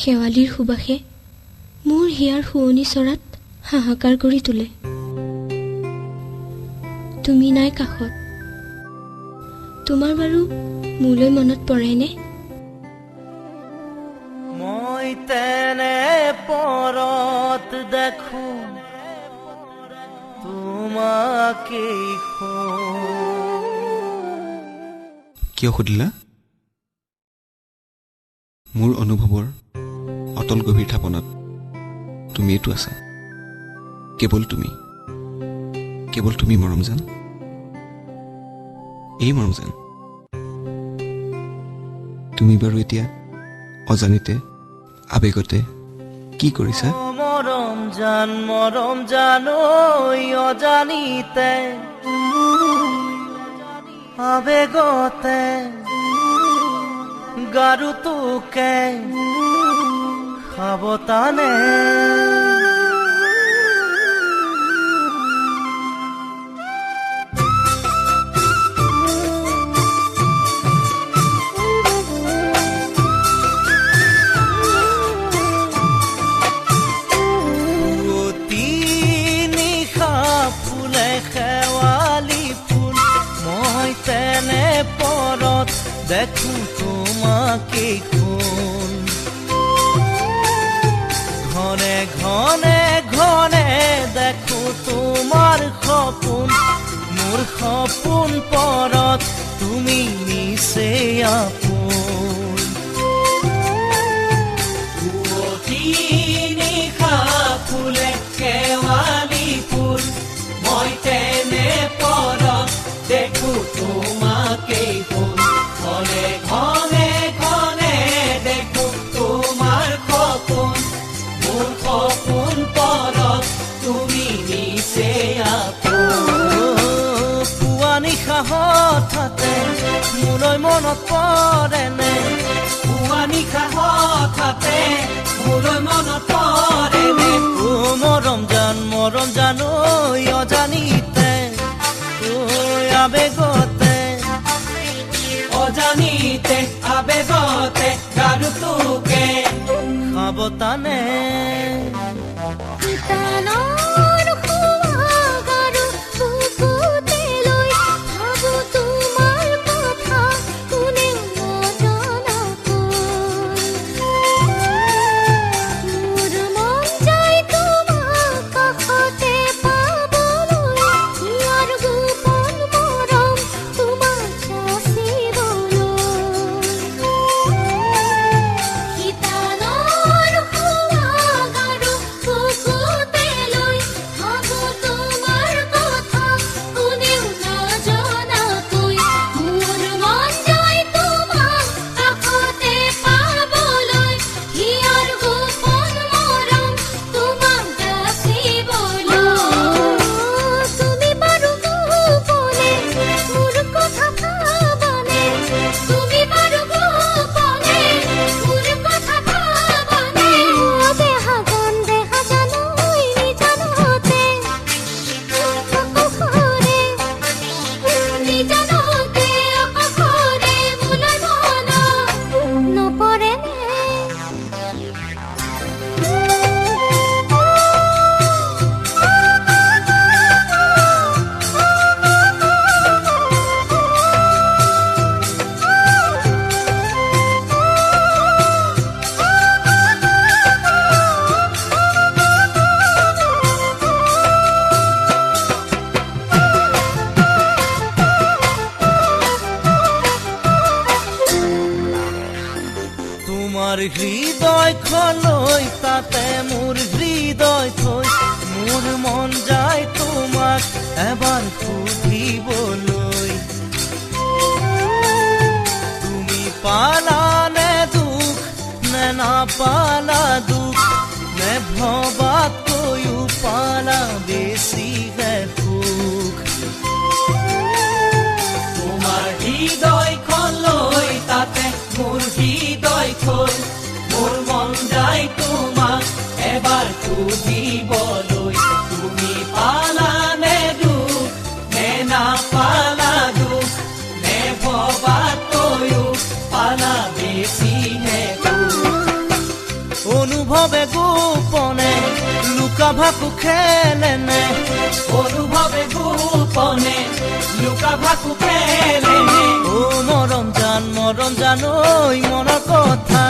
শেৱালিৰ সুবাসে মোৰ হিয়াৰ শুৱনি চৰাত হাহাকাৰ কৰি তোলে। তুমি নাই কাষত, তোমাৰ বাৰু মোলৈ মনত পৰেনে? মই তেনে পৰত দেখো তোমাকেই। কিয় সুধিলা? মোৰ অনুভৱৰ অতল গভীৰ থাপনাত তুমিয়েতো আছা। কেৱল তুমি মৰমজান, এই মৰমজান। তুমি বাৰু এতিয়া অজানিতে আবেগতে কি কৰিছা? মৰম জান অজানিতে আবেগতে গাৰু তোকে সাৱতানে। দেখো তোমাকে কোন ঘনে ঘনে ঘনে দেখো তোমাৰ সপোন, মোৰ সপোন পৰত তুমি নিচে আপোন। নিশা ফুলে শেৱালি ফুল, মই তেনে পরত দেখো তোমাকে কোন ঘনে ঘনে ঘনে দেখো তোমার সপোন, মোর সপোন পরত তুমি নিচে আপোন। পুৱা নিশা হঠাতে মোলৈ মনত পৰেনে, পুৱা নিশা হঠাতে মোলৈ মনত পৰেনে। ও মৰম জান অজানিতে আবেগতে অজানিতে আবেগতে গাৰু তোকে সাৱতানে। তোমাৰ হৃদয়খনলৈ তাতে মোৰ হৃদয় থৈ, মোৰ মন যায় তোমাক এবাৰ সুধিবলৈ। তুমি পালানে দুখ নে নাপালা দুখ, নে ভবাতকৈও পালা বেছিহে সুখ। তোমাৰ হৃদয়খনলৈ তাতে মোৰ হৃদয় থৈ, মোৰ মন যায় তোমাক এবাৰ সুধিবলৈ। তুমি পালানে দুখ নে নাপালা দুখ, নে ভবাতকৈও পালা বেছিহে দুখ। অনুভৱে গোপনে লুকা ভাকু খেলেনে অনুভৱে গোপনে লুকা ভাকু খেলেনে ও মৰম জান ঐ মনৰ কথা